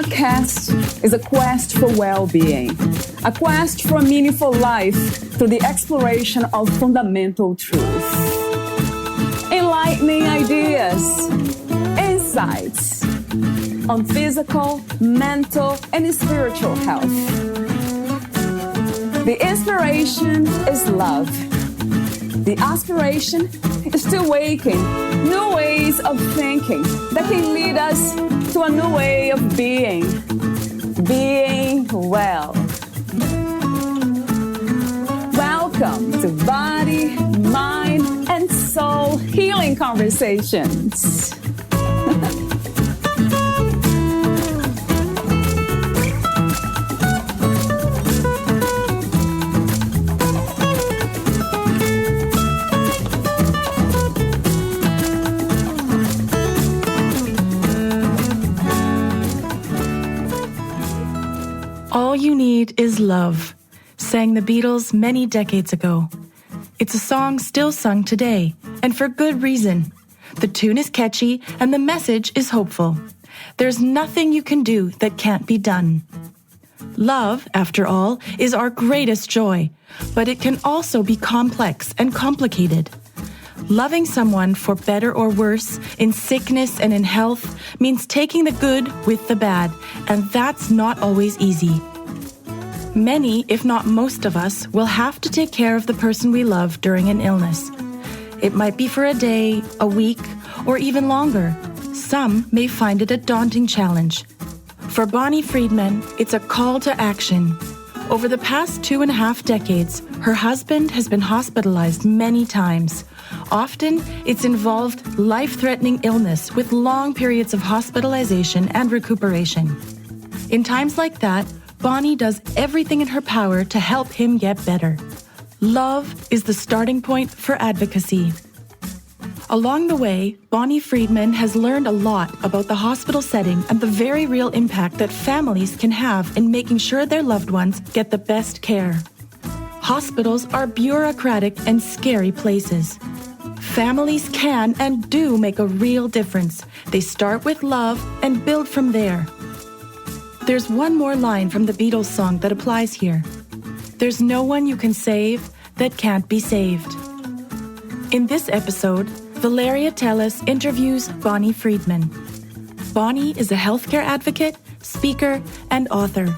podcast is a quest for well-being, a quest for a meaningful life through the exploration of fundamental truth. Enlightening ideas, insights on physical, mental, and spiritual health. The inspiration is love. The aspiration is to awaken new ways of thinking that can lead us to a new way of being well. Welcome to Body, Mind, and Soul Healing Conversations. All You Need Is Love, sang the Beatles many decades ago. It's a song still sung today, and for good reason. The tune is catchy, and the message is hopeful. There's nothing you can do that can't be done. Love, after all, is our greatest joy, but it can also be complex and complicated. Loving someone for better or worse, in sickness and in health, means taking the good with the bad, and that's not always easy. Many, if not most of us, will have to take care of the person we love during an illness. It might be for a day, a week, or even longer. Some may find it a daunting challenge. For Bonnie Friedman, it's a call to action. Over the past 2.5 decades, her husband has been hospitalized many times. Often, it's involved life-threatening illness with long periods of hospitalization and recuperation. In times like that, Bonnie does everything in her power to help him get better. Love is the starting point for advocacy. Along the way, Bonnie Friedman has learned a lot about the hospital setting and the very real impact that families can have in making sure their loved ones get the best care. Hospitals are bureaucratic and scary places. Families can and do make a real difference. They start with love and build from there. There's one more line from the Beatles song that applies here. There's no one you can save that can't be saved. In this episode, Valeria Tellis interviews Bonnie Friedman. Bonnie is a healthcare advocate, speaker, and author.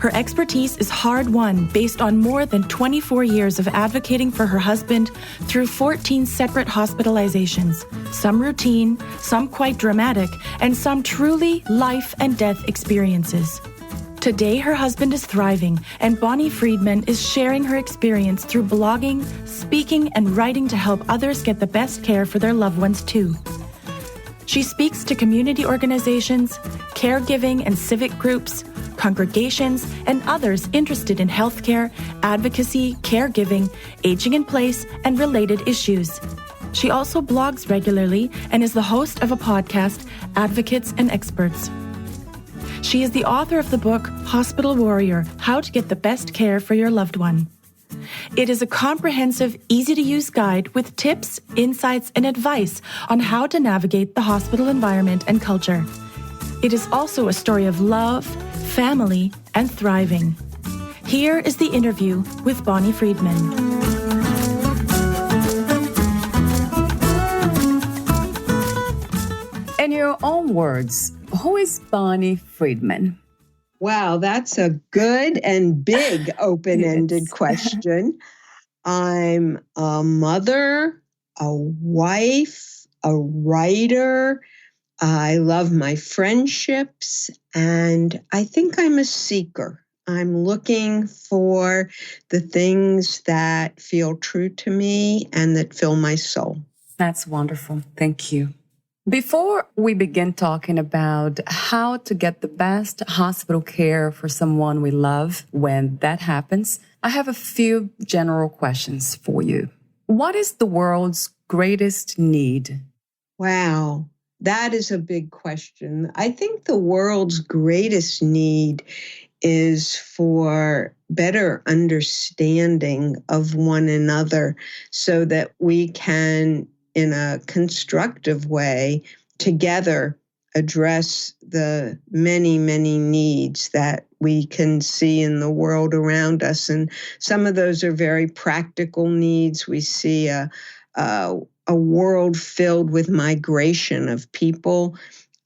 Her expertise is hard-won based on more than 24 years of advocating for her husband through 14 separate hospitalizations, some routine, some quite dramatic, and some truly life and death experiences. Today, her husband is thriving, and Bonnie Friedman is sharing her experience through blogging, speaking, and writing to help others get the best care for their loved ones too. She speaks to community organizations, caregiving and civic groups, congregations, and others interested in healthcare, advocacy, caregiving, aging in place, and related issues. She also blogs regularly and is the host of a podcast, Advocates and Experts. She is the author of the book, Hospital Warrior: How to Get the Best Care for Your Loved One. It is a comprehensive, easy-to-use guide with tips, insights, and advice on how to navigate the hospital environment and culture. It is also a story of love, family, and thriving. Here is the interview with Bonnie Friedman. In your own words, who is Bonnie Friedman? Wow, that's a good and big open-ended question. I'm a mother, a wife, a writer. I love my friendships, and I think I'm a seeker. I'm looking for the things that feel true to me and that fill my soul. That's wonderful. Thank you. Before we begin talking about how to get the best hospital care for someone we love when that happens, I have a few general questions for you. What is the world's greatest need? Wow, that is a big question. I think the world's greatest need is for better understanding of one another so that we can, in a constructive way, together address the many, many needs that we can see in the world around us. And some of those are very practical needs. We see a world filled with migration of people,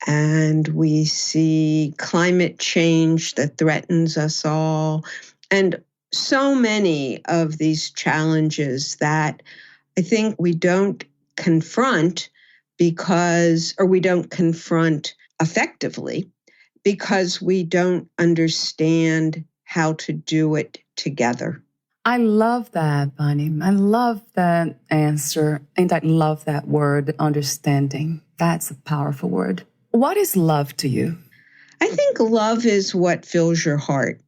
and we see climate change that threatens us all, and so many of these challenges that I think we don't confront we don't confront effectively because we don't understand how to do it together. I love that, Bonnie. I love that answer. And I love that word, understanding. That's a powerful word. What is love to you? I think love is what fills your heart.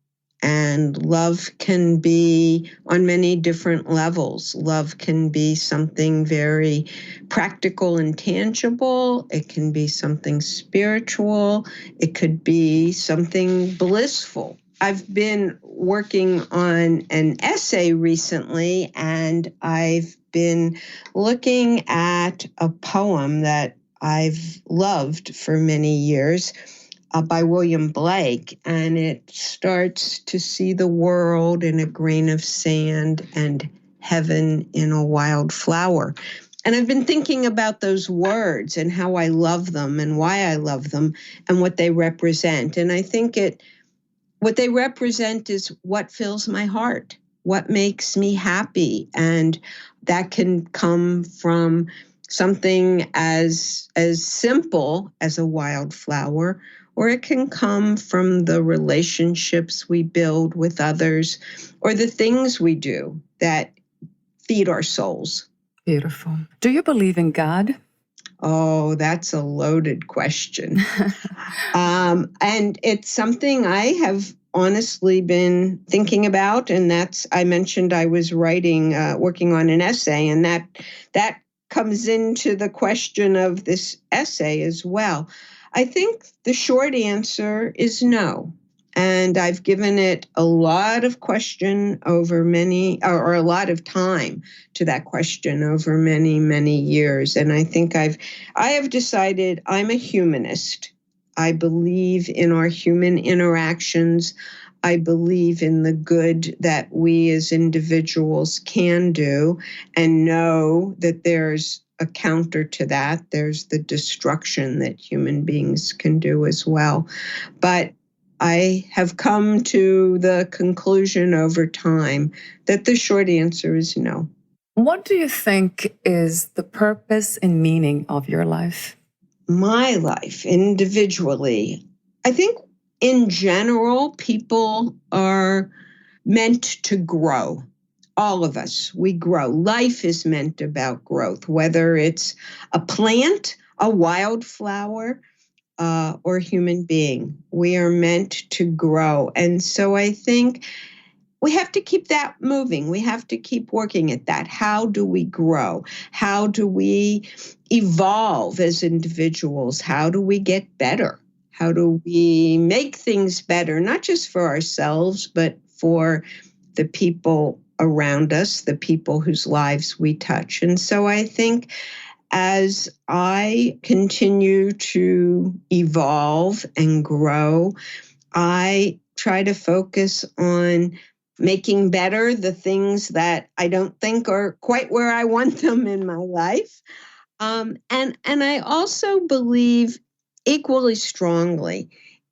And love can be on many different levels. Love can be something very practical and tangible. It can be something spiritual. It could be something blissful. I've been working on an essay recently, and I've been looking at a poem that I've loved for many years. By William Blake, and it starts to see the world in a grain of sand and heaven in a wild flower. And I've been thinking about those words and how I love them and why I love them and what they represent. And I think what they represent is what fills my heart, what makes me happy. And that can come from something as simple as a wildflower, or it can come from the relationships we build with others or the things we do that feed our souls. Beautiful. Do you believe in God? Oh, that's a loaded question. And it's something I have honestly been thinking about. And I mentioned I was working on an essay, and that comes into the question of this essay as well. I think the short answer is no. And I've given it a lot of question over or a lot of time to that question over many, many years. And I think I have decided I'm a humanist. I believe in our human interactions. I believe in the good that we as individuals can do, and know that there's a counter to that. There's the destruction that human beings can do as well. But I have come to the conclusion over time that the short answer is no. What do you think is the purpose and meaning of your life? My life, individually, I think in general, people are meant to grow. All of us, we grow. Life is meant about growth, whether it's a plant, a wildflower, or a human being. We are meant to grow. And so I think we have to keep that moving. We have to keep working at that. How do we grow? How do we evolve as individuals? How do we get better? How do we make things better, not just for ourselves, but for the people around us, the people whose lives we touch? And so I think as I continue to evolve and grow, I try to focus on making better the things that I don't think are quite where I want them in my life. And I also believe equally strongly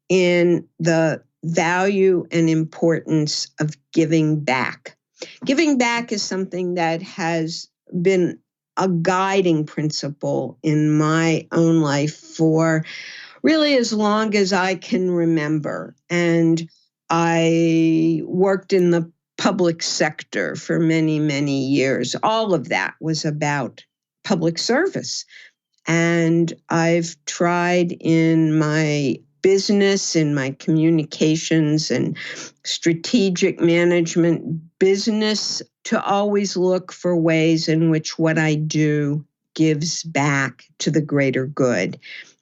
in the value and importance of giving back. Giving back is something that has been a guiding principle in my own life for really as long as I can remember. And I worked in the public sector for many, many years. All of that was about public service. And I've tried in my business, in my communications and strategic management business, to always look for ways in which what I do gives back to the greater good.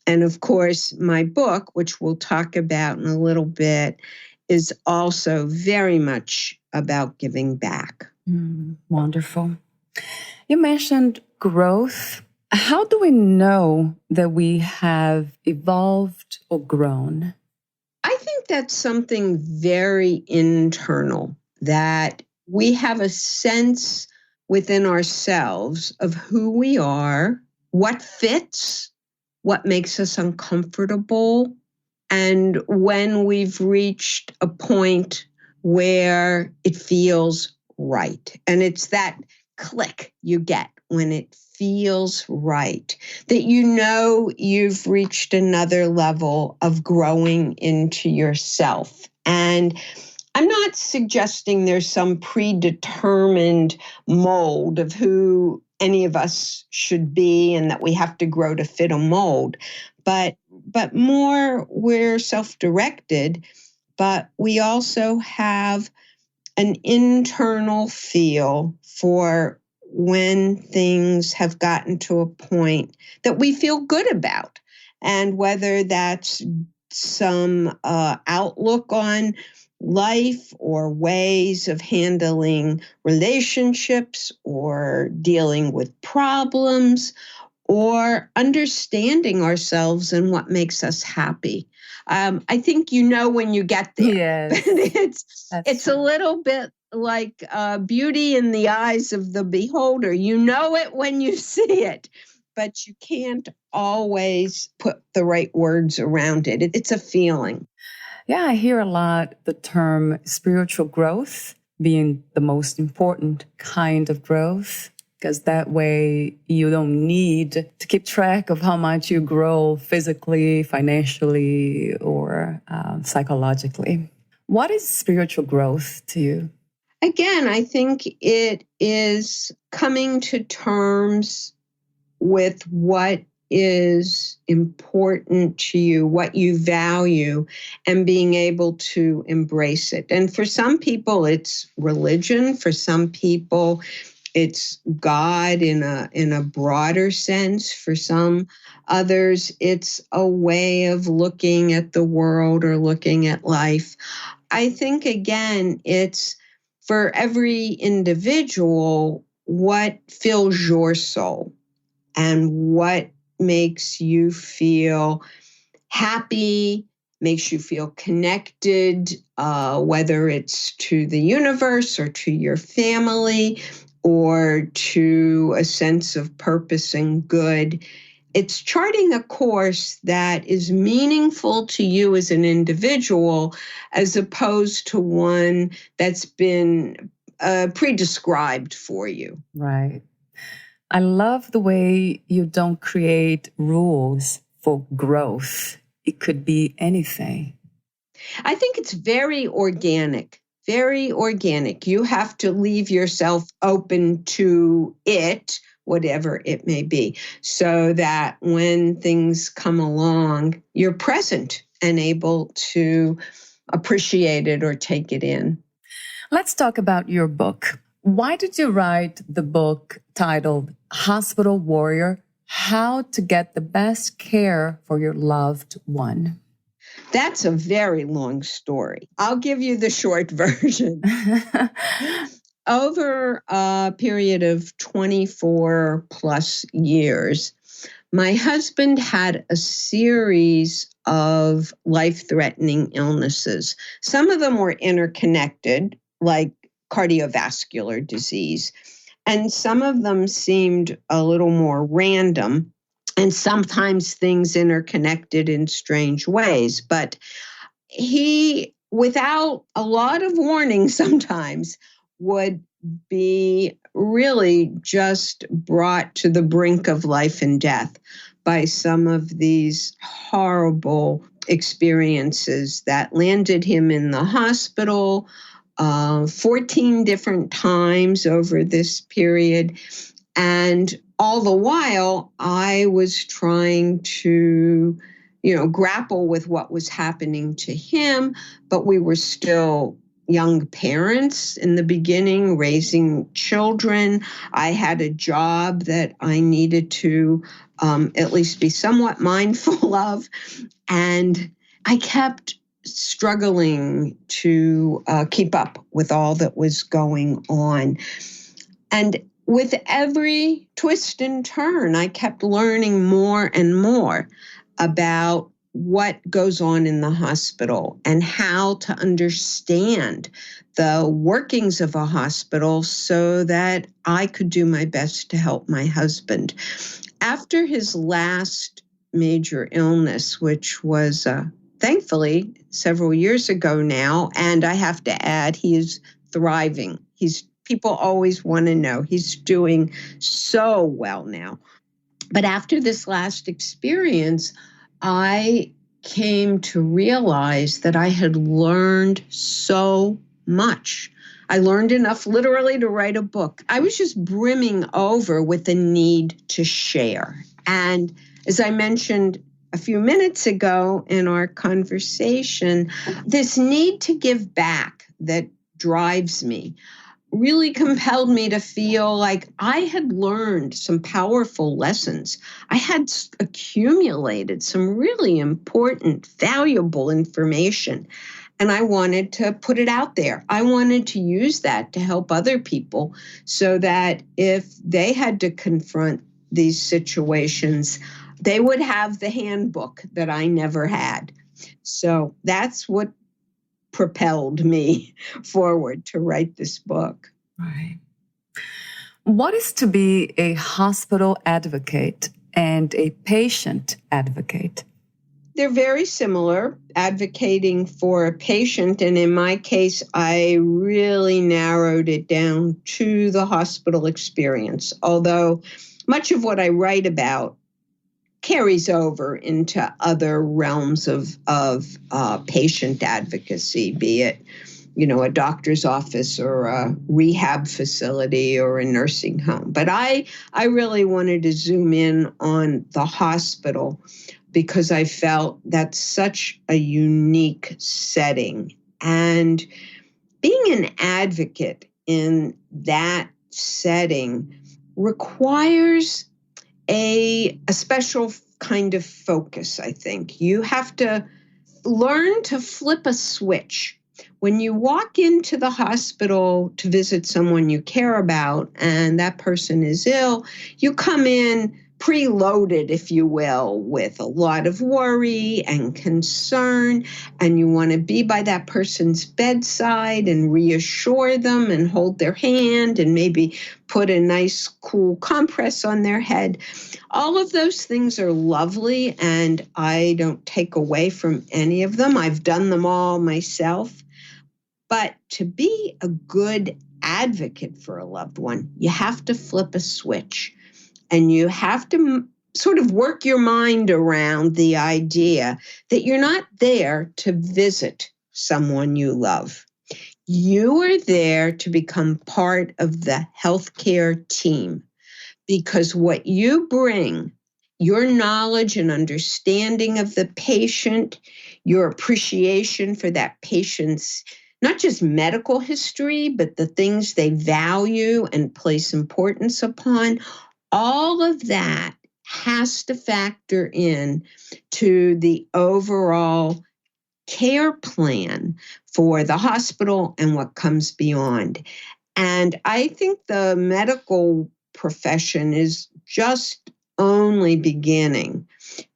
And of course, my book, which we'll talk about in a little bit, is also very much about giving back. Wonderful. You mentioned growth How do we know that we have evolved or grown? I think that's something very internal, that we have a sense within ourselves of who we are, what fits, what makes us uncomfortable, and when we've reached a point where it feels right. And it's that click you get when it feels right, that you know you've reached another level of growing into yourself. And I'm not suggesting there's some predetermined mold of who any of us should be and that we have to grow to fit a mold, but more we're self-directed, but we also have an internal feel for when things have gotten to a point that we feel good about. And whether that's some outlook on life or ways of handling relationships or dealing with problems or understanding ourselves and what makes us happy. I think you know when you get there. Yes, It's a little bit like beauty in the eyes of the beholder. You know it when you see it, but you can't always put the right words around it. It's a feeling. Yeah, I hear a lot the term spiritual growth being the most important kind of growth, because that way you don't need to keep track of how much you grow physically, financially, or psychologically. What is spiritual growth to you? Again, I think it is coming to terms with what is important to you, what you value, and being able to embrace it. And for some people, it's religion. For some people, it's God in a broader sense. For some others, it's a way of looking at the world or looking at life. I think, again, it's for every individual what fills your soul and what makes you feel happy, makes you feel connected, whether it's to the universe or to your family or to a sense of purpose and good. It's charting a course that is meaningful to you as an individual, as opposed to one that's been pre-described for you. Right. I love the way you don't create rules for growth. It could be anything. I think it's very organic, very organic. You have to leave yourself open to it, whatever it may be, so that when things come along, you're present and able to appreciate it or take it in. Let's talk about your book. Why did you write the book titled Hospital Warrior: How to Get the Best Care for Your Loved One? That's a very long story. I'll give you the short version. Over a period of 24 plus years, my husband had a series of life-threatening illnesses. Some of them were interconnected, like cardiovascular disease, and some of them seemed a little more random, and sometimes things interconnected in strange ways. But he, without a lot of warning sometimes, would be really just brought to the brink of life and death by some of these horrible experiences that landed him in the hospital 14 different times over this period. And all the while, I was trying to, grapple with what was happening to him, but we were still young parents in the beginning, raising children. I had a job that I needed to at least be somewhat mindful of. And I kept struggling to keep up with all that was going on. And with every twist and turn, I kept learning more and more about what goes on in the hospital and how to understand the workings of a hospital so that I could do my best to help my husband. After his last major illness, which was thankfully several years ago now, and I have to add, he is thriving. People always want to know he's doing so well now. But after this last experience, I came to realize that I had learned so much. I learned enough literally to write a book. I was just brimming over with a need to share. And as I mentioned a few minutes ago in our conversation, this need to give back that drives me really compelled me to feel like I had learned some powerful lessons. I had accumulated some really important, valuable information, and I wanted to put it out there. I wanted to use that to help other people so that if they had to confront these situations, they would have the handbook that I never had. So that's what propelled me forward to write this book. Right. What is to be a hospital advocate and a patient advocate? They're very similar, advocating for a patient. And in my case, I really narrowed it down to the hospital experience, although much of what I write about carries over into other realms of patient advocacy, be it, a doctor's office or a rehab facility or a nursing home. But I really wanted to zoom in on the hospital because I felt that's such a unique setting. And being an advocate in that setting requires a special kind of focus, I think. You have to learn to flip a switch. When you walk into the hospital to visit someone you care about and that person is ill, you come in preloaded, if you will, with a lot of worry and concern, and you want to be by that person's bedside and reassure them and hold their hand and maybe put a nice cool compress on their head. All of those things are lovely, and I don't take away from any of them. I've done them all myself. But to be a good advocate for a loved one, you have to flip a switch. And you have to sort of work your mind around the idea that you're not there to visit someone you love. You are there to become part of the healthcare team, because what you bring, your knowledge and understanding of the patient, your appreciation for that patient's not just medical history, but the things they value and place importance upon, all of that has to factor in to the overall care plan for the hospital and what comes beyond. And I think the medical profession is just only beginning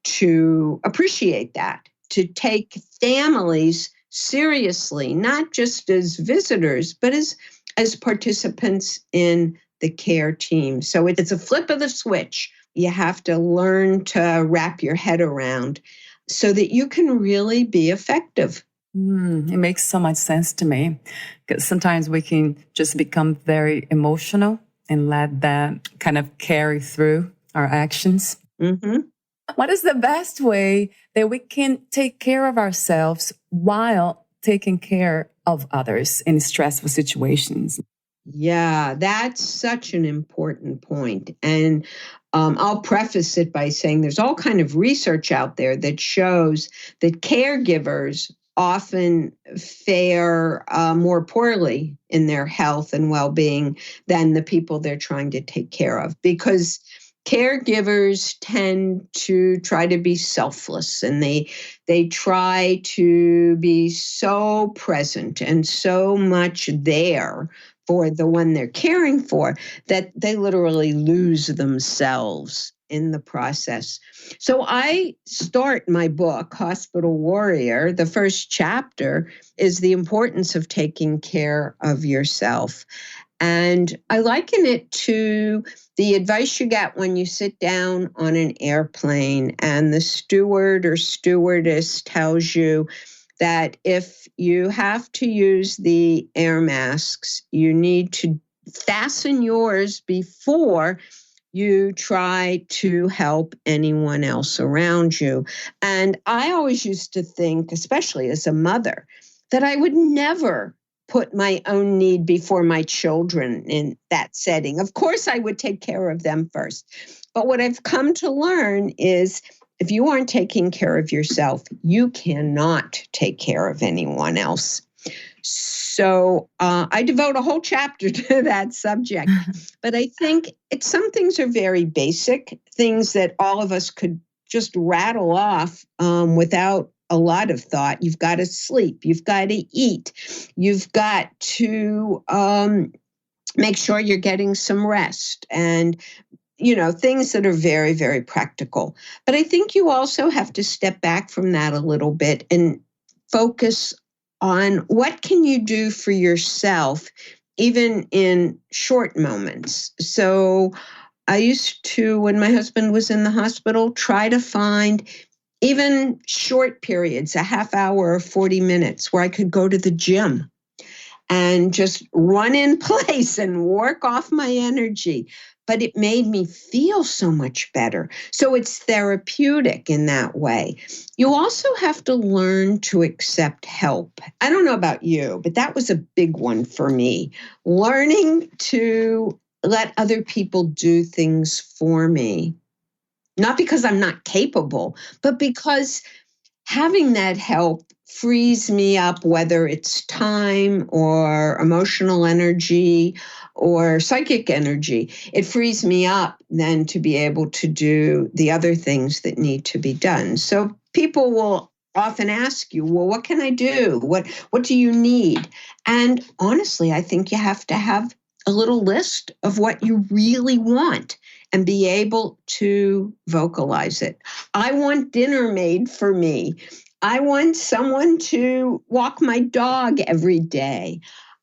to appreciate that, to take families seriously, not just as visitors, but as participants in the care team. So it's a flip of the switch. You have to learn to wrap your head around so that you can really be effective. It makes so much sense to me, because sometimes we can just become very emotional and let that kind of carry through our actions. Mm-hmm. What is the best way that we can take care of ourselves while taking care of others in stressful situations? Yeah, that's such an important point. And I'll preface it by saying there's all kind of research out there that shows that caregivers often fare more poorly in their health and well-being than the people they're trying to take care of, because caregivers tend to try to be selfless, and they try to be so present and so much there for the one they're caring for, that they literally lose themselves in the process. So I start my book, Hospital Warrior. The first chapter is the importance of taking care of yourself. And I liken it to the advice you get when you sit down on an airplane and the steward or stewardess tells you that if you have to use the air masks, you need to fasten yours before you try to help anyone else around you. And I always used to think, especially as a mother, that I would never put my own need before my children in that setting. Of course, I would take care of them first. But what I've come to learn is if you aren't taking care of yourself, you cannot take care of anyone else. So I devote a whole chapter to that subject. But I think some things are very basic, things that all of us could just rattle off without a lot of thought. You've got to sleep. You've got to eat. You've got to make sure you're getting some rest and, things that are very, very practical. But I think you also have to step back from that a little bit and focus on what can you do for yourself, even in short moments. So I used to, when my husband was in the hospital, try to find even short periods, a half hour or 40 minutes, where I could go to the gym and just run in place and work off my energy. But it made me feel so much better. So it's therapeutic in that way. You also have to learn to accept help. I don't know about you, but that was a big one for me. Learning to let other people do things for me. Not because I'm not capable, but because having that help frees me up, whether it's time or emotional energy or psychic energy. It frees me up then to be able to do the other things that need to be done. So people will often ask you, well, what can I do? What do you need? And honestly, I think you have to have a little list of what you really want and be able to vocalize it. I want dinner made for me. I want someone to walk my dog every day.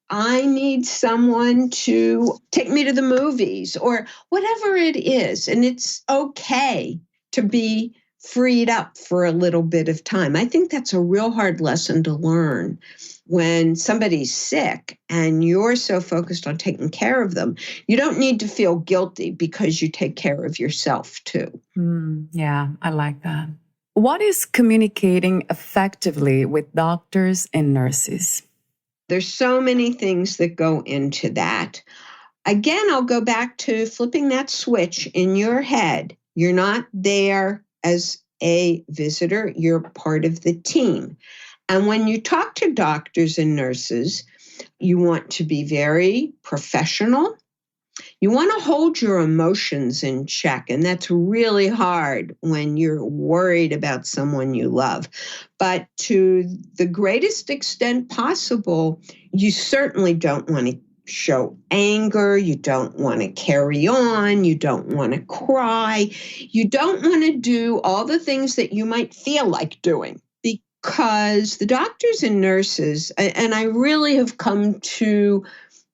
I need someone to take me to the movies or whatever it is. And it's okay to be freed up for a little bit of time. I think that's a real hard lesson to learn. When somebody's sick and you're so focused on taking care of them, you don't need to feel guilty because you take care of yourself too. Yeah, I like that. What is communicating effectively with doctors and nurses? There's so many things that go into that. Again, I'll go back to flipping that switch in your head. You're not there as a visitor. You're part of the team. And when you talk to doctors and nurses, you want to be very professional. You want to hold your emotions in check, and that's really hard when you're worried about someone you love. But to the greatest extent possible, you certainly don't want to show anger. You don't want to carry on. You don't want to cry. You don't want to do all the things that you might feel like doing. Because the doctors and nurses, and I really have come to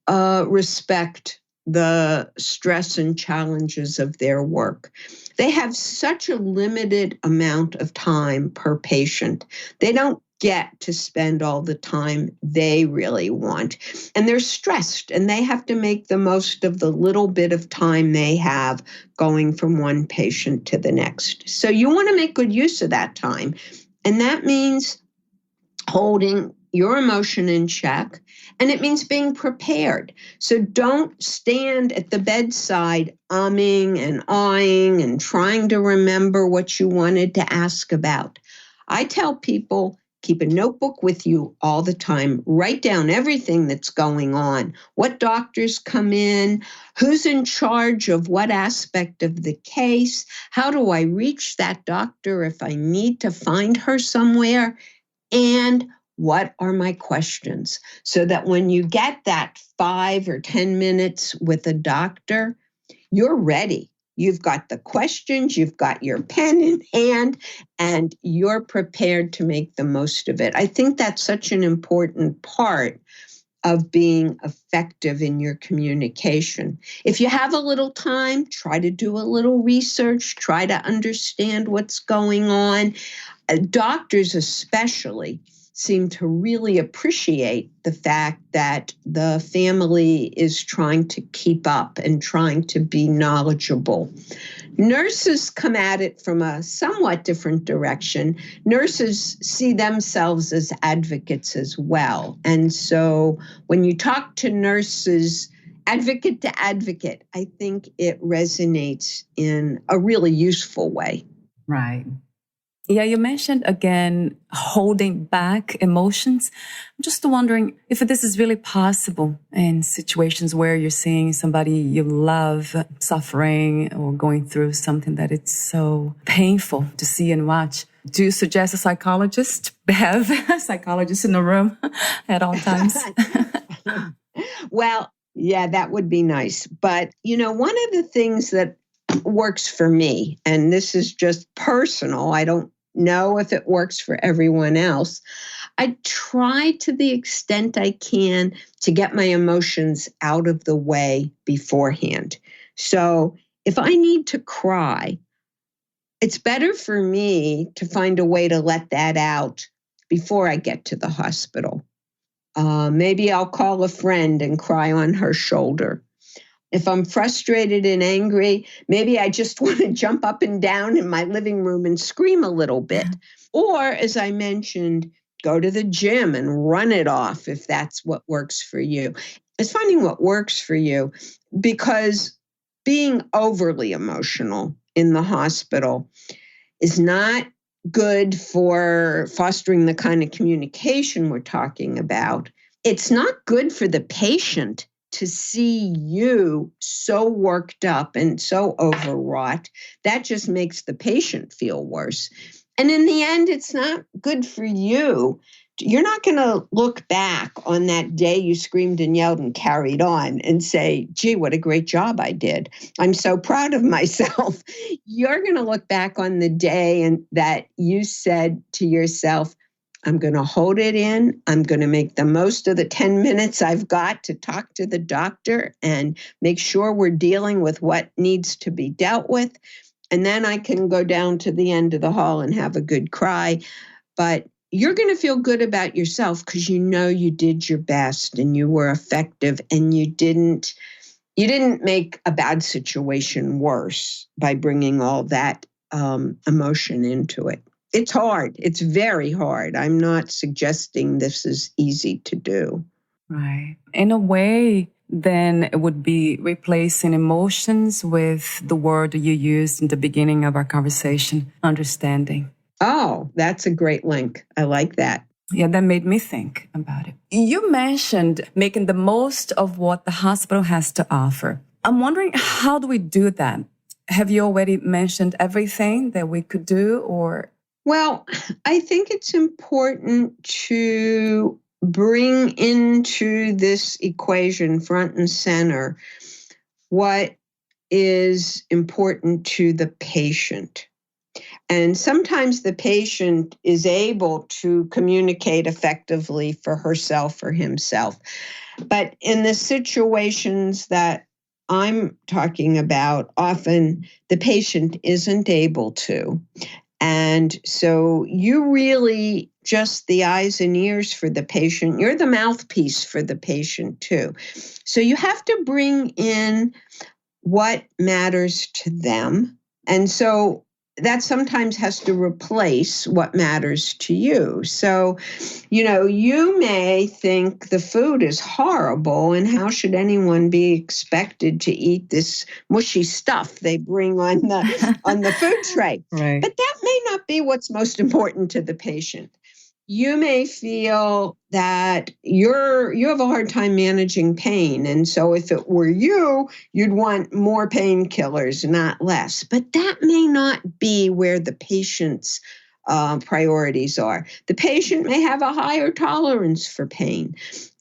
respect the stress and challenges of their work. They have such a limited amount of time per patient. They don't get to spend all the time they really want. And they're stressed and they have to make the most of the little bit of time they have going from one patient to the next. So you want to make good use of that time. And that means holding your emotion in check, and it means being prepared. So don't stand at the bedside umming and awing and trying to remember what you wanted to ask about. I tell people, keep a notebook with you all the time. Write down everything that's going on, what doctors come in, who's in charge of what aspect of the case, how do I reach that doctor if I need to find her somewhere, and what are my questions? So that when you get that 5 or 10 minutes with a doctor, you're ready. You've got the questions, you've got your pen in hand, and you're prepared to make the most of it. I think that's such an important part of being effective in your communication. If you have a little time, try to do a little research, try to understand what's going on. Doctors especially seem to really appreciate the fact that the family is trying to keep up and trying to be knowledgeable. Nurses come at it from a somewhat different direction. Nurses see themselves as advocates as well. And so when you talk to nurses, advocate to advocate, I think it resonates in a really useful way. Right. Yeah, you mentioned again holding back emotions. I'm just wondering if this is really possible in situations where you're seeing somebody you love suffering or going through something that it's so painful to see and watch. Do you suggest a psychologist? Have a psychologist in the room at all times? Well, yeah, that would be nice. But, one of the things that works for me, and this is just personal, I don't know if it works for everyone else. I try to the extent I can to get my emotions out of the way beforehand. So if I need to cry, it's better for me to find a way to let that out before I get to the hospital. Maybe I'll call a friend and cry on her shoulder. If I'm frustrated and angry, maybe I just want to jump up and down in my living room and scream a little bit. Or, as I mentioned, go to the gym and run it off if that's what works for you. It's finding what works for you, because being overly emotional in the hospital is not good for fostering the kind of communication we're talking about. It's not good for the patient to see you so worked up and so overwrought. That just makes the patient feel worse. And in the end, it's not good for you. You're not going to look back on that day you screamed and yelled and carried on and say, gee, what a great job I did. I'm so proud of myself. You're going to look back on the day and that you said to yourself, I'm going to hold it in. I'm going to make the most of the 10 minutes I've got to talk to the doctor and make sure we're dealing with what needs to be dealt with. And then I can go down to the end of the hall and have a good cry. But you're going to feel good about yourself because you know you did your best and you were effective and you didn't make a bad situation worse by bringing all that emotion into it. It's hard. It's very hard. I'm not suggesting this is easy to do. Right. In a way, then it would be replacing emotions with the word you used in the beginning of our conversation, understanding. Oh, that's a great link. I like that. Yeah, that made me think about it. You mentioned making the most of what the hospital has to offer. I'm wondering, how do we do that? Have you already mentioned everything that we could do, or? Well, I think it's important to bring into this equation front and center what is important to the patient. And sometimes the patient is able to communicate effectively for herself or himself. But in the situations that I'm talking about, often the patient isn't able to. And so you really just the eyes and ears for the patient. You're the mouthpiece for the patient too. So you have to bring in what matters to them. And so that sometimes has to replace what matters to you. So, you may think the food is horrible and how should anyone be expected to eat this mushy stuff they bring on the food tray? Right. But that may not be what's most important to the patient. You may feel that you have a hard time managing pain. And so if it were you, you'd want more painkillers, not less. But that may not be where the patient's priorities are. The patient may have a higher tolerance for pain.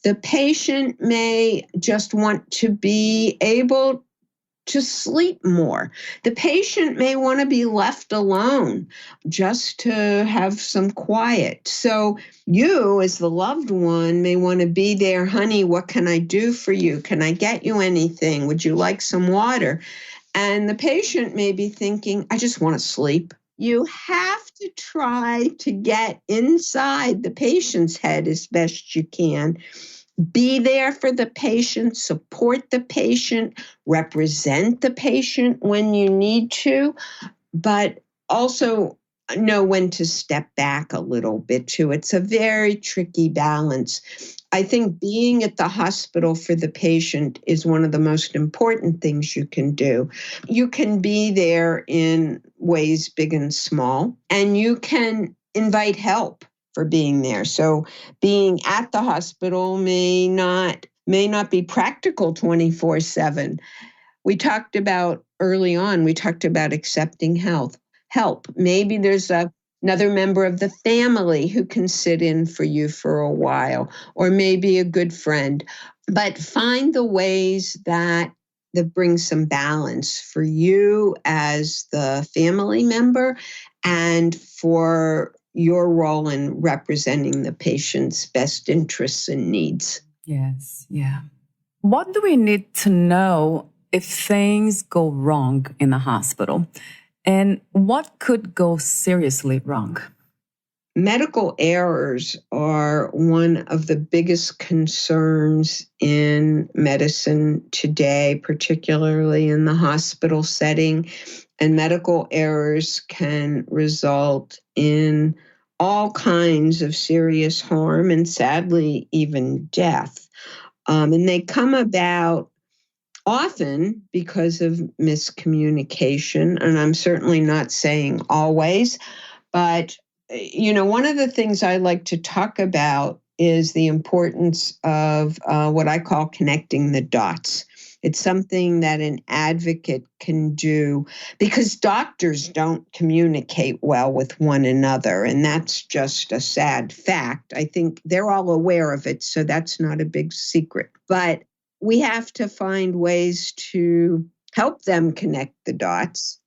The patient may just want to be able to sleep more. The patient may want to be left alone just to have some quiet. So you, as the loved one, may want to be there. Honey, what can I do for you? Can I get you anything? Would you like some water? And the patient may be thinking, I just want to sleep. You have to try to get inside the patient's head as best you can. Be there for the patient, support the patient, represent the patient when you need to, but also know when to step back a little bit too. It's a very tricky balance. I think being at the hospital for the patient is one of the most important things you can do. You can be there in ways big and small, and you can invite help for being there. So being at the hospital may not be practical 24/7. We talked about early on, we talked about accepting help. Maybe there's another member of the family who can sit in for you for a while, or maybe a good friend. But find the ways that bring some balance for you as the family member and for your role in representing the patient's best interests and needs. Yes, yeah. What do we need to know if things go wrong in the hospital? And what could go seriously wrong? Medical errors are one of the biggest concerns in medicine today, particularly in the hospital setting. And medical errors can result in all kinds of serious harm and sadly, even death. And they come about often because of miscommunication. And I'm certainly not saying always, but one of the things I like to talk about is the importance of what I call connecting the dots. It's something that an advocate can do because doctors don't communicate well with one another. And that's just a sad fact. I think they're all aware of it, so that's not a big secret. But we have to find ways to help them connect the dots.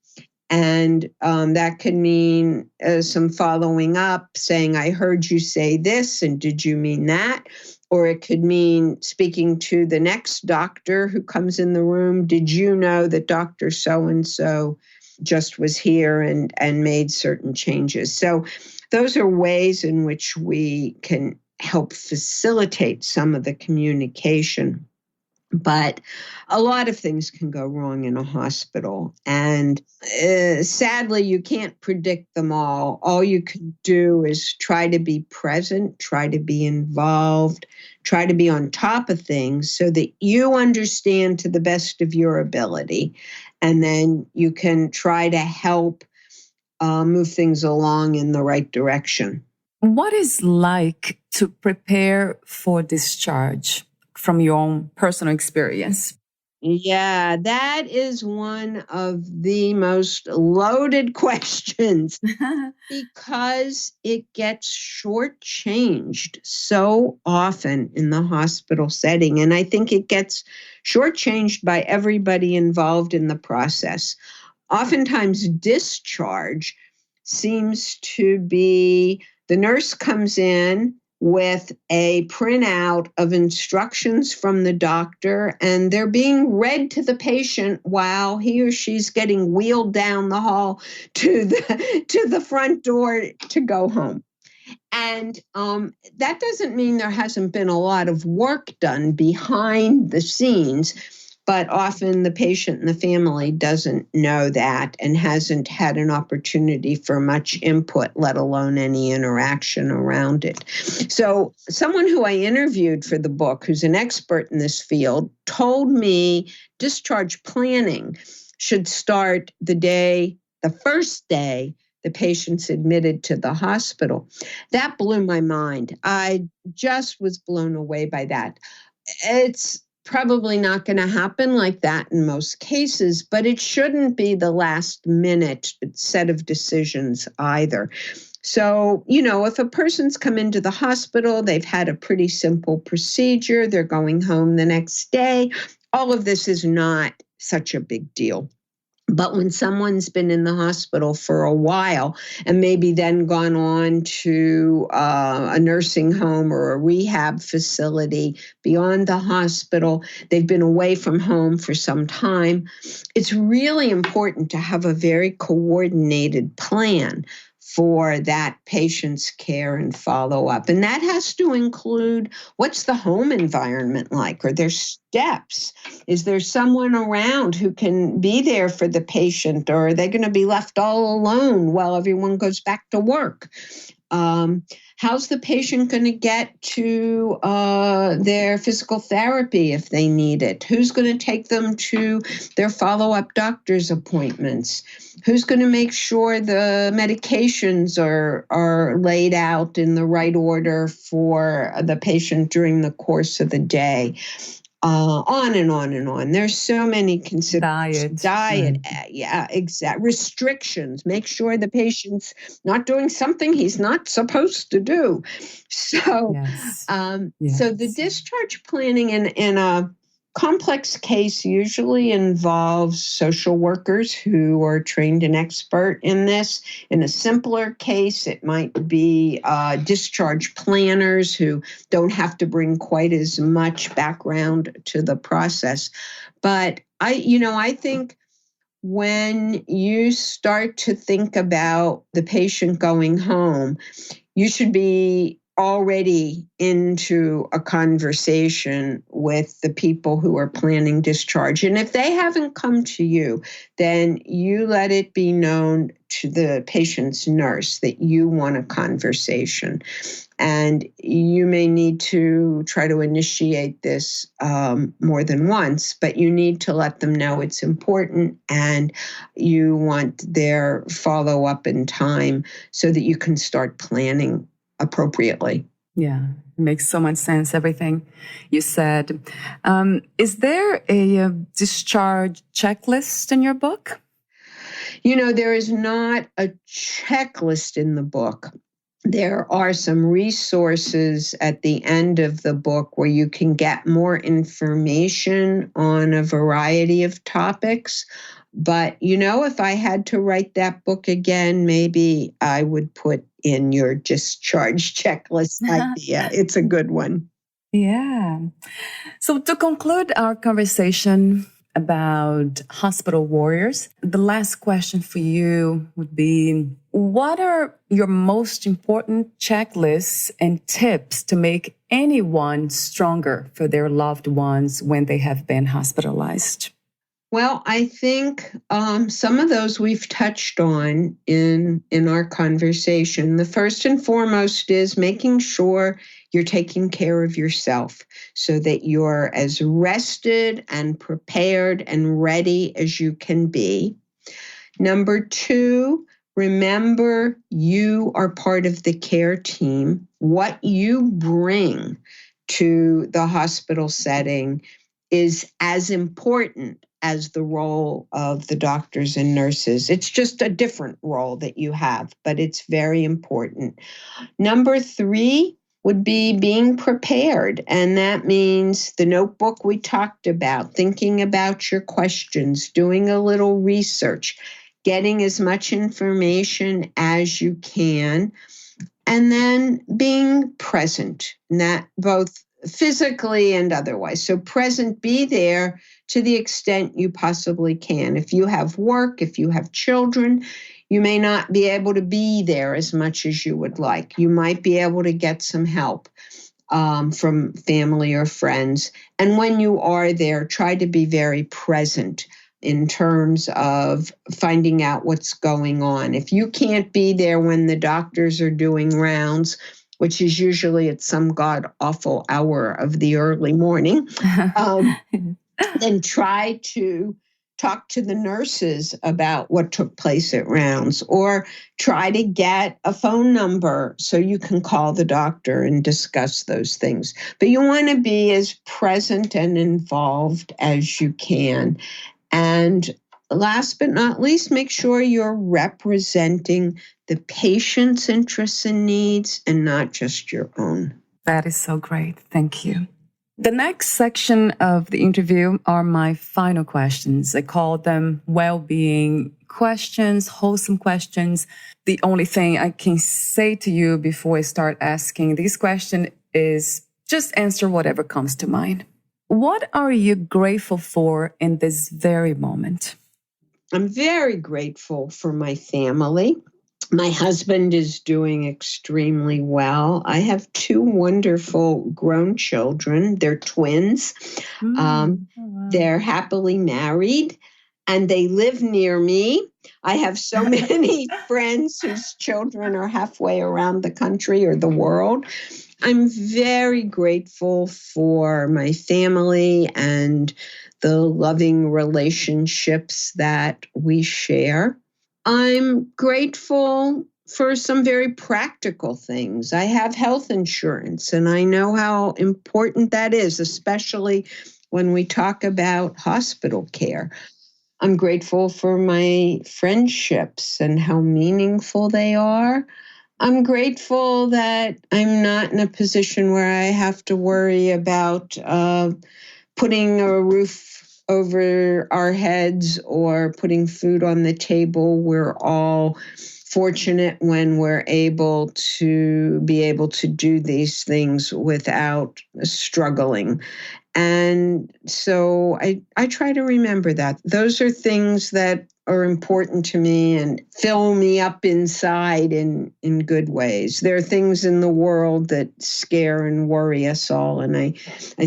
And that could mean some following up, saying, I heard you say this, and did you mean that? Or it could mean speaking to the next doctor who comes in the room. Did you know that Dr. So-and-so just was here and made certain changes? So those are ways in which we can help facilitate some of the communication. But a lot of things can go wrong in a hospital. And sadly, you can't predict them all. All you can do is try to be present, try to be involved, try to be on top of things so that you understand to the best of your ability. And then you can try to help move things along in the right direction. What is like to prepare for discharge from your own personal experience? Yeah, that is one of the most loaded questions because it gets shortchanged so often in the hospital setting. And I think it gets shortchanged by everybody involved in the process. Oftentimes, discharge seems to be the nurse comes in with a printout of instructions from the doctor, and they're being read to the patient while he or she's getting wheeled down the hall to the front door to go home. And that doesn't mean there hasn't been a lot of work done behind the scenes, but often the patient and the family doesn't know that and hasn't had an opportunity for much input, let alone any interaction around it. So someone who I interviewed for the book, who's an expert in this field, told me discharge planning should start the first day the patient's admitted to the hospital. That blew my mind. I just was blown away by that. It's probably not going to happen like that in most cases, but it shouldn't be the last minute set of decisions either. So, if a person's come into the hospital, they've had a pretty simple procedure, they're going home the next day, all of this is not such a big deal. But when someone's been in the hospital for a while and maybe then gone on to a nursing home or a rehab facility beyond the hospital, they've been away from home for some time, it's really important to have a very coordinated plan for that patient's care and follow-up. And that has to include, what's the home environment like? Are there steps? Is there someone around who can be there for the patient? Or are they going to be left all alone while everyone goes back to work? How's the patient going to get to their physical therapy if they need it? Who's going to take them to their follow-up doctor's appointments? Who's going to make sure the medications are laid out in the right order for the patient during the course of the day? On and on and on. There's so many considerations. Diet, yeah, exact. Restrictions. Make sure the patient's not doing something he's not supposed to do. So, so the discharge planning in a complex case usually involves social workers who are trained and expert in this. In a simpler case, it might be discharge planners who don't have to bring quite as much background to the process. But I think when you start to think about the patient going home, you should be already into a conversation with the people who are planning discharge. And if they haven't come to you, then you let it be known to the patient's nurse that you want a conversation. And you may need to try to initiate this more than once, but you need to let them know it's important and you want their follow-up in time so that you can start planning appropriately. Yeah, it makes so much sense, everything you said. Is there a discharge checklist in your book? There is not a checklist in the book. There are some resources at the end of the book where you can get more information on a variety of topics. But, if I had to write that book again, maybe I would put in your discharge checklist idea. It's a good one. Yeah. So to conclude our conversation about hospital warriors, the last question for you would be, what are your most important checklists and tips to make anyone stronger for their loved ones when they have been hospitalized? Well, I think some of those we've touched on in our conversation. The first and foremost is making sure you're taking care of yourself so that you're as rested and prepared and ready as you can be. Number two, remember you are part of the care team. What you bring to the hospital setting is as important as the role of the doctors and nurses. It's just a different role that you have, but it's very important. Number three would be being prepared. And that means the notebook we talked about, thinking about your questions, doing a little research, getting as much information as you can, and then being present, and that both physically and otherwise. So present, be there to the extent you possibly can. If you have work, if you have children, you may not be able to be there as much as you would like. You might be able to get some help from family or friends. And when you are there, try to be very present in terms of finding out what's going on. If you can't be there when the doctors are doing rounds, which is usually at some god-awful hour of the early morning, then try to talk to the nurses about what took place at rounds, or try to get a phone number so you can call the doctor and discuss those things. But you want to be as present and involved as you can. And last but not least, make sure you're representing the patient's interests and needs and not just your own. That is so great. Thank you. The next section of the interview are my final questions. I call them well-being questions, wholesome questions. The only thing I can say to you before I start asking these questions is just answer whatever comes to mind. What are you grateful for in this very moment? I'm very grateful for my family. My husband is doing extremely well. I have two wonderful grown children. They're twins. Wow. They're happily married and they live near me. I have so many friends whose children are halfway around the country or the world. I'm very grateful for my family and the loving relationships that we share. I'm grateful for some very practical things. I have health insurance, and I know how important that is, especially when we talk about hospital care. I'm grateful for my friendships and how meaningful they are. I'm grateful that I'm not in a position where I have to worry about putting a roof over our heads or putting food on the table. We're all fortunate when we're able to do these things without struggling. And so I try to remember that. Those are things that are important to me and fill me up inside in good ways. There are things in the world that scare and worry us all. And I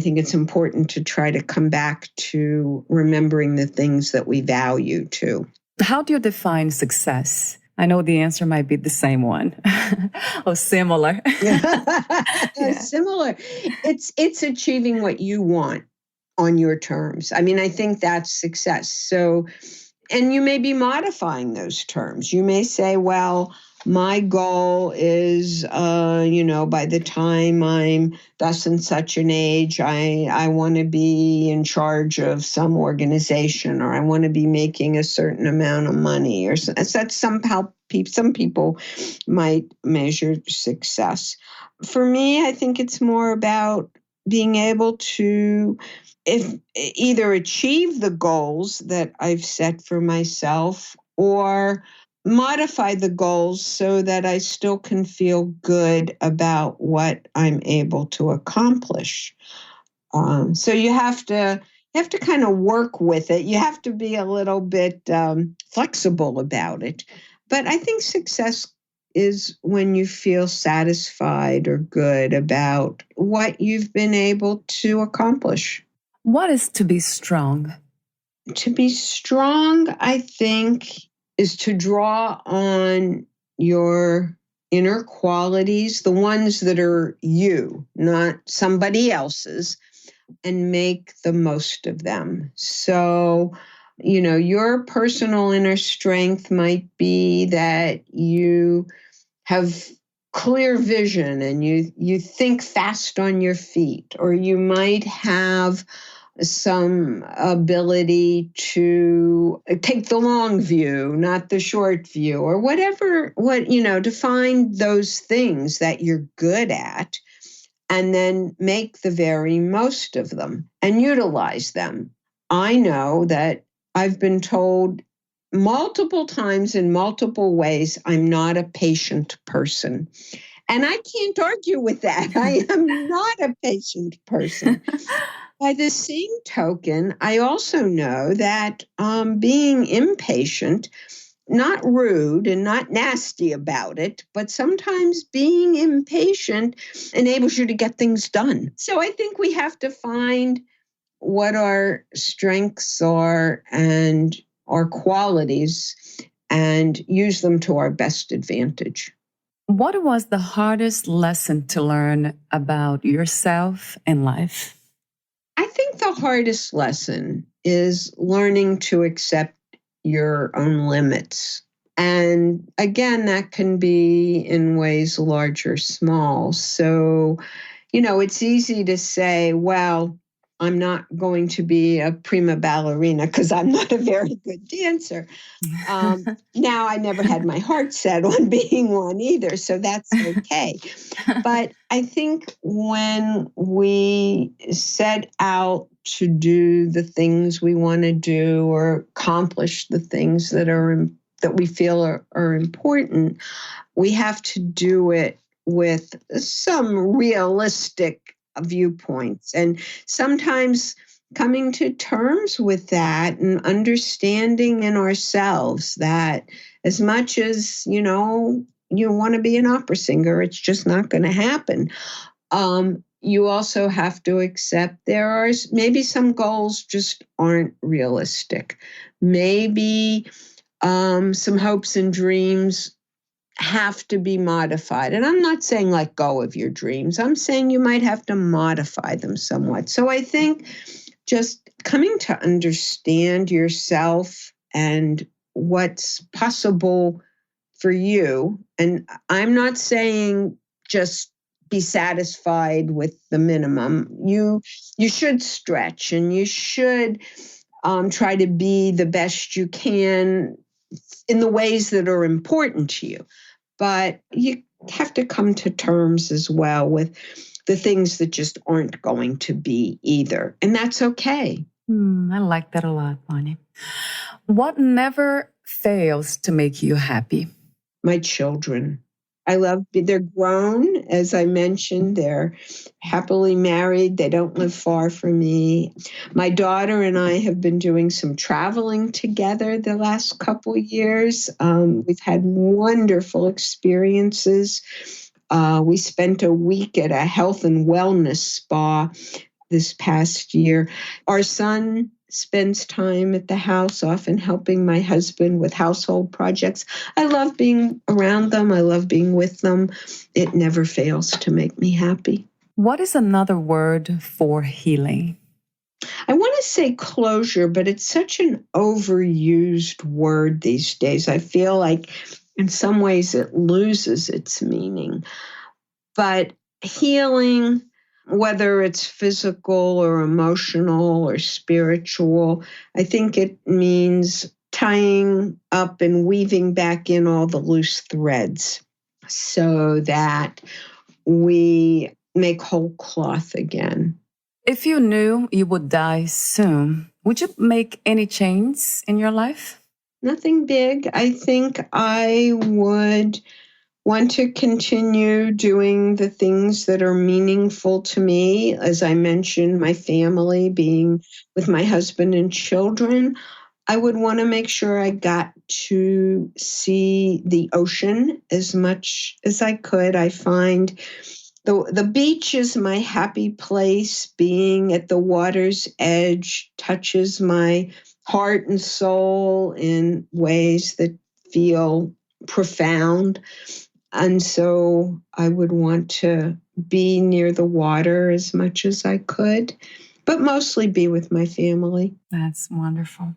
think it's important to try to come back to remembering the things that we value too. How do you define success? I know the answer might be the same one or similar. Similar. It's achieving what you want on your terms. I mean, I think that's success. So, and you may be modifying those terms. You may say, well, my goal is, by the time I'm thus and such an age, I want to be in charge of some organization, or I want to be making a certain amount of money, or that's somehow some people might measure success. For me, I think it's more about being able to either achieve the goals that I've set for myself or modify the goals so that I still can feel good about what I'm able to accomplish. So you have to kind of work with it. You have to be a little bit flexible about it. But I think success is when you feel satisfied or good about what you've been able to accomplish. What is to be strong? To be strong, I think, is to draw on your inner qualities, the ones that are you, not somebody else's, and make the most of them. So, your personal inner strength might be that you have clear vision and you think fast on your feet, or you might have some ability to take the long view, not the short view, or to find those things that you're good at and then make the very most of them and utilize them. I know that I've been told multiple times in multiple ways, I'm not a patient person. And I can't argue with that. I am not a patient person. By the same token, I also know that being impatient, not rude and not nasty about it, but sometimes being impatient enables you to get things done. So I think we have to find what our strengths are and our qualities and use them to our best advantage. What was the hardest lesson to learn about yourself and life? I think the hardest lesson is learning to accept your own limits. And again, that can be in ways large or small. So, it's easy to say, well, I'm not going to be a prima ballerina because I'm not a very good dancer. Now, I never had my heart set on being one either, so that's okay. But I think when we set out to do the things we want to do or accomplish the things that we feel are important, we have to do it with some realistic viewpoints. And sometimes coming to terms with that and understanding in ourselves that as much as, you want to be an opera singer, it's just not going to happen. You also have to accept there are maybe some goals just aren't realistic. Maybe some hopes and dreams have to be modified. And I'm not saying let go of your dreams. I'm saying you might have to modify them somewhat. So I think just coming to understand yourself and what's possible for you. And I'm not saying just be satisfied with the minimum. You should stretch and you should try to be the best you can in the ways that are important to you. But you have to come to terms as well with the things that just aren't going to be either. And that's okay. I like that a lot, Bonnie. What never fails to make you happy? My children. They're grown, as I mentioned, they're happily married. They don't live far from me. My daughter and I have been doing some traveling together the last couple of years. We've had wonderful experiences. We spent a week at a health and wellness spa this past year. Our son spends time at the house, often helping my husband with household projects. I love being around them. I love being with them. It never fails to make me happy. What is another word for healing? I want to say closure, but it's such an overused word these days. I feel like in some ways it loses its meaning. But healing, whether it's physical or emotional or spiritual, I think it means tying up and weaving back in all the loose threads so that we make whole cloth again. If you knew you would die soon, would you make any change in your life? Nothing big. I think I would want to continue doing the things that are meaningful to me. As I mentioned, my family, being with my husband and children. I would want to make sure I got to see the ocean as much as I could. I find the beach is my happy place. Being at the water's edge touches my heart and soul in ways that feel profound. And so I would want to be near the water as much as I could, but mostly be with my family. That's wonderful.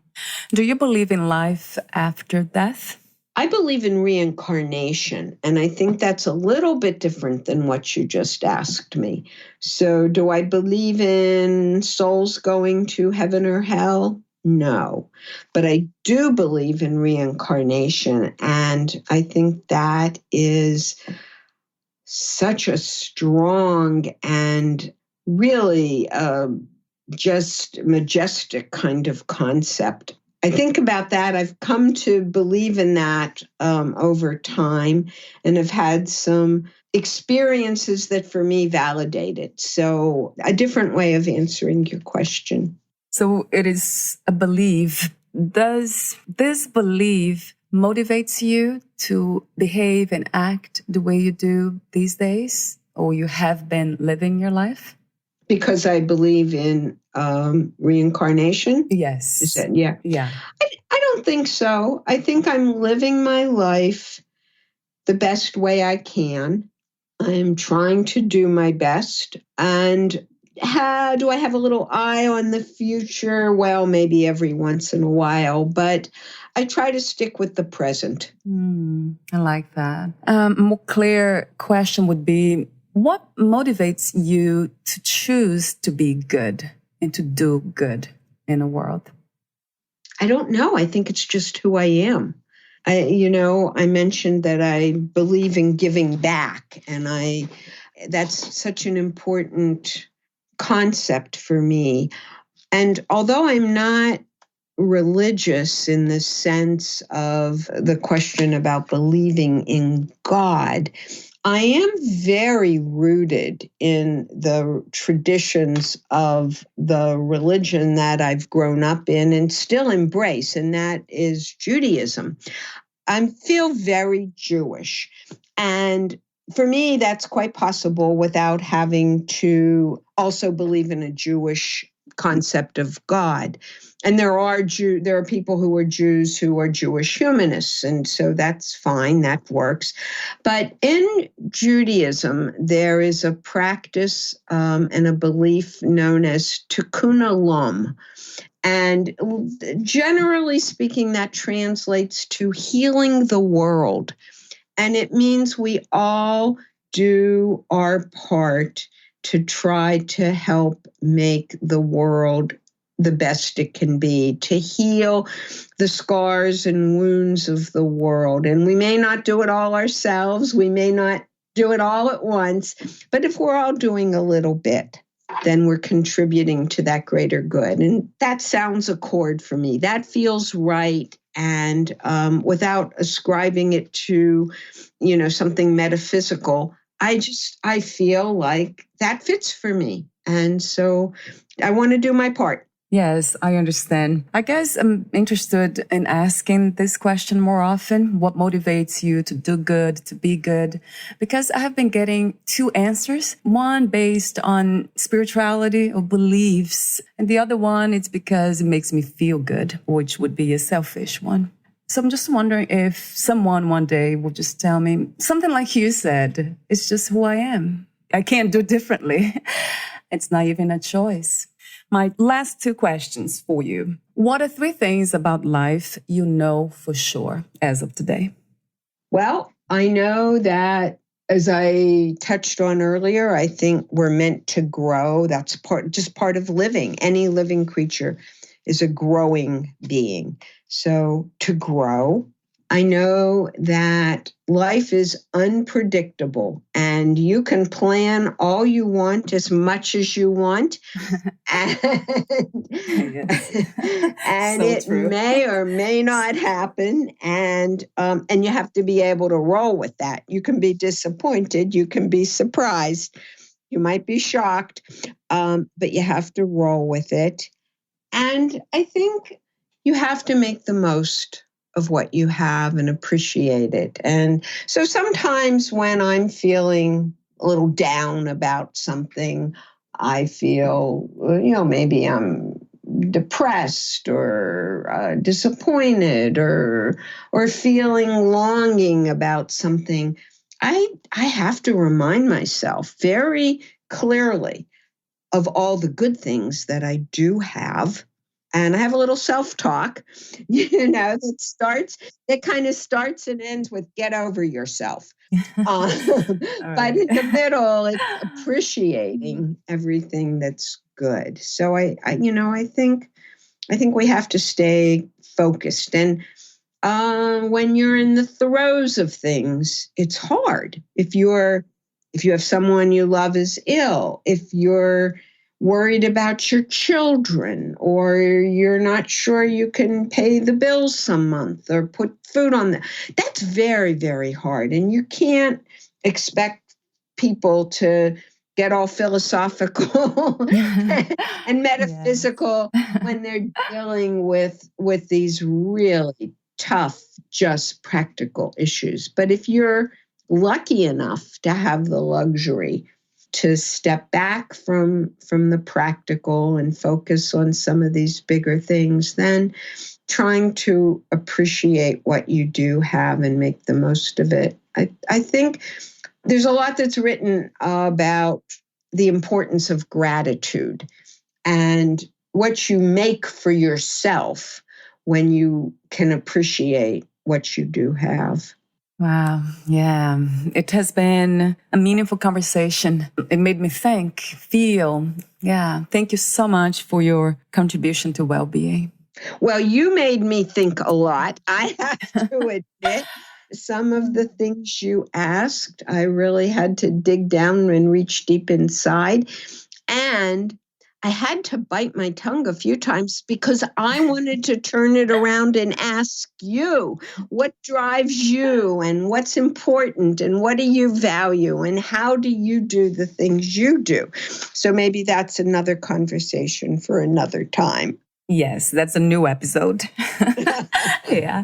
Do you believe in life after death? I believe in reincarnation, and I think that's a little bit different than what you just asked me. So do I believe in souls going to heaven or hell? No, but I do believe in reincarnation, and I think that is such a strong and really just majestic kind of concept. I think about that. I've come to believe in that over time and have had some experiences that for me validate it. So a different way of answering your question. So it is a belief. Does this belief motivates you to behave and act the way you do these days, or you have been living your life? Because I believe in reincarnation? Yes. Is that, yeah. Yeah. I don't think so. I think I'm living my life the best way I can. I'm trying to do my best. And do I have a little eye on the future? Well, maybe every once in a while, but I try to stick with the present. I like that. A more clear question would be, what motivates you to choose to be good and to do good in the world? I don't know. I think it's just who I am. I mentioned that I believe in giving back, and that's such an important concept for me. And although I'm not religious in the sense of the question about believing in God, I am very rooted in the traditions of the religion that I've grown up in and still embrace, and that is Judaism. I feel very Jewish. And for me, that's quite possible without having to also believe in a Jewish concept of God. And there are people who are Jews who are Jewish humanists, and so that's fine, that works. But in Judaism, there is a practice and a belief known as tikkun olam. And generally speaking, that translates to healing the world. And it means we all do our part to try to help make the world the best it can be, to heal the scars and wounds of the world. And we may not do it all ourselves. We may not do it all at once. But if we're all doing a little bit, then we're contributing to that greater good. And that sounds a chord for me. That feels right. And without ascribing it to, something metaphysical, I feel like that fits for me. And so I want to do my part. Yes, I understand. I guess I'm interested in asking this question more often. What motivates you to do good, to be good? Because I have been getting two answers. One based on spirituality or beliefs, and the other one, it's because it makes me feel good, which would be a selfish one. So I'm just wondering if someone one day will just tell me something like you said, it's just who I am. I can't do differently. It's not even a choice. My last two questions for you. What are three things about life you know for sure as of today? Well, I know that, as I touched on earlier, I think we're meant to grow. That's part of living. Any living creature is a growing being. So to grow, I know that life is unpredictable and you can plan all you want, as much as you want. And, and So it true. may or may not happen. And you have to be able to roll with that. You can be disappointed. You can be surprised. You might be shocked, but you have to roll with it. And I think you have to make the most of what you have and appreciate it. And so sometimes when I'm feeling a little down about something, I feel, maybe I'm depressed or disappointed or feeling longing about something, I have to remind myself very clearly of all the good things that I do have. And I have a little self-talk, that kind of starts and ends with get over yourself. But in the middle, it's appreciating everything that's good. So I think we have to stay focused. And when you're in the throes of things, it's hard. If you have someone you love is ill, if you're worried about your children, or you're not sure you can pay the bills some month or put food on them, that's very, very hard. And you can't expect people to get all philosophical and metaphysical when they're dealing with these really tough, just practical issues. But if you're lucky enough to have the luxury to step back from the practical and focus on some of these bigger things, then trying to appreciate what you do have and make the most of it. I think there's a lot that's written about the importance of gratitude and what you make for yourself when you can appreciate what you do have. Wow. Yeah. It has been a meaningful conversation. It made me think, feel. Yeah. Thank you so much for your contribution to well-being. Well, you made me think a lot. I have to admit, some of the things you asked, I really had to dig down and reach deep inside. And I had to bite my tongue a few times because I wanted to turn it around and ask you, what drives you and what's important and what do you value and how do you do the things you do? So maybe that's another conversation for another time. Yes, that's a new episode. Yeah.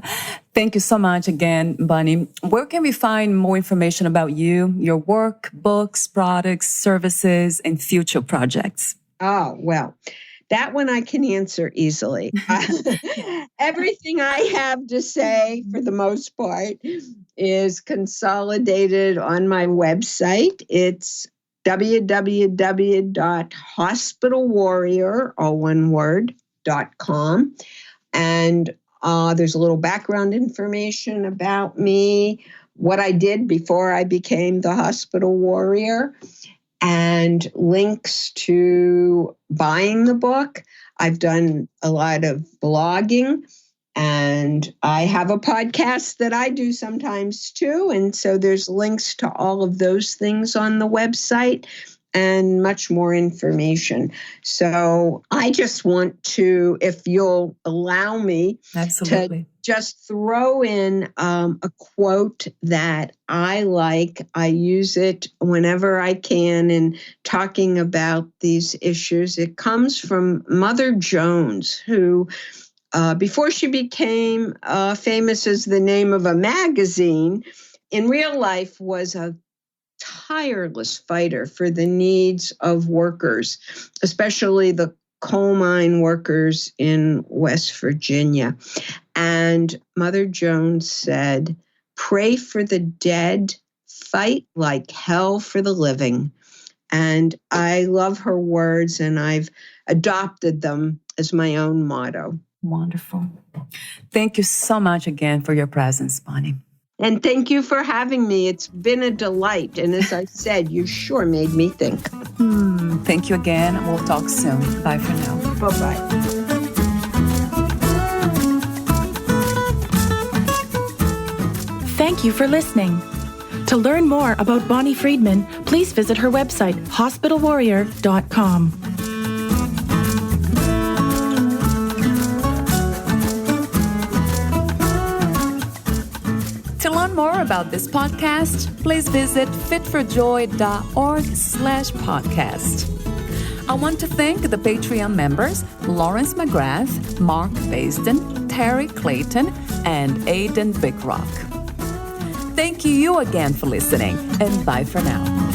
Thank you so much again, Bonnie. Where can we find more information about you, your work, books, products, services, and future projects? Oh, well, that one I can answer easily. Everything I have to say, for the most part, is consolidated on my website. It's www.hospitalwarrior, all one word, .com. And there's a little background information about me, what I did before I became the hospital warrior, and links to buying the book. I've done a lot of blogging, and I have a podcast that I do sometimes too. And so there's links to all of those things on the website and much more information. So I just want to, if you'll allow me, Absolutely. to just throw in a quote that I like. I use it whenever I can in talking about these issues. It comes from Mother Jones, who, before she became famous as the name of a magazine, in real life was a tireless fighter for the needs of workers, especially the coal mine workers in West Virginia. And Mother Jones said, "Pray for the dead, fight like hell for the living." And I love her words, and I've adopted them as my own motto. Wonderful. Thank you so much again for your presence, Bonnie. And thank you for having me. It's been a delight. And as I said, you sure made me think. Thank you again. We'll talk soon. Bye for now. Bye-bye. Thank you for listening. To learn more about Bonnie Friedman, please visit her website, hospitalwarrior.com. To learn more about this podcast, please visit fitforjoy.org/podcast. I want to thank the Patreon members, Lawrence McGrath, Mark Basden, Terry Clayton, and Aidan Bickrock. Thank you again for listening, and bye for now.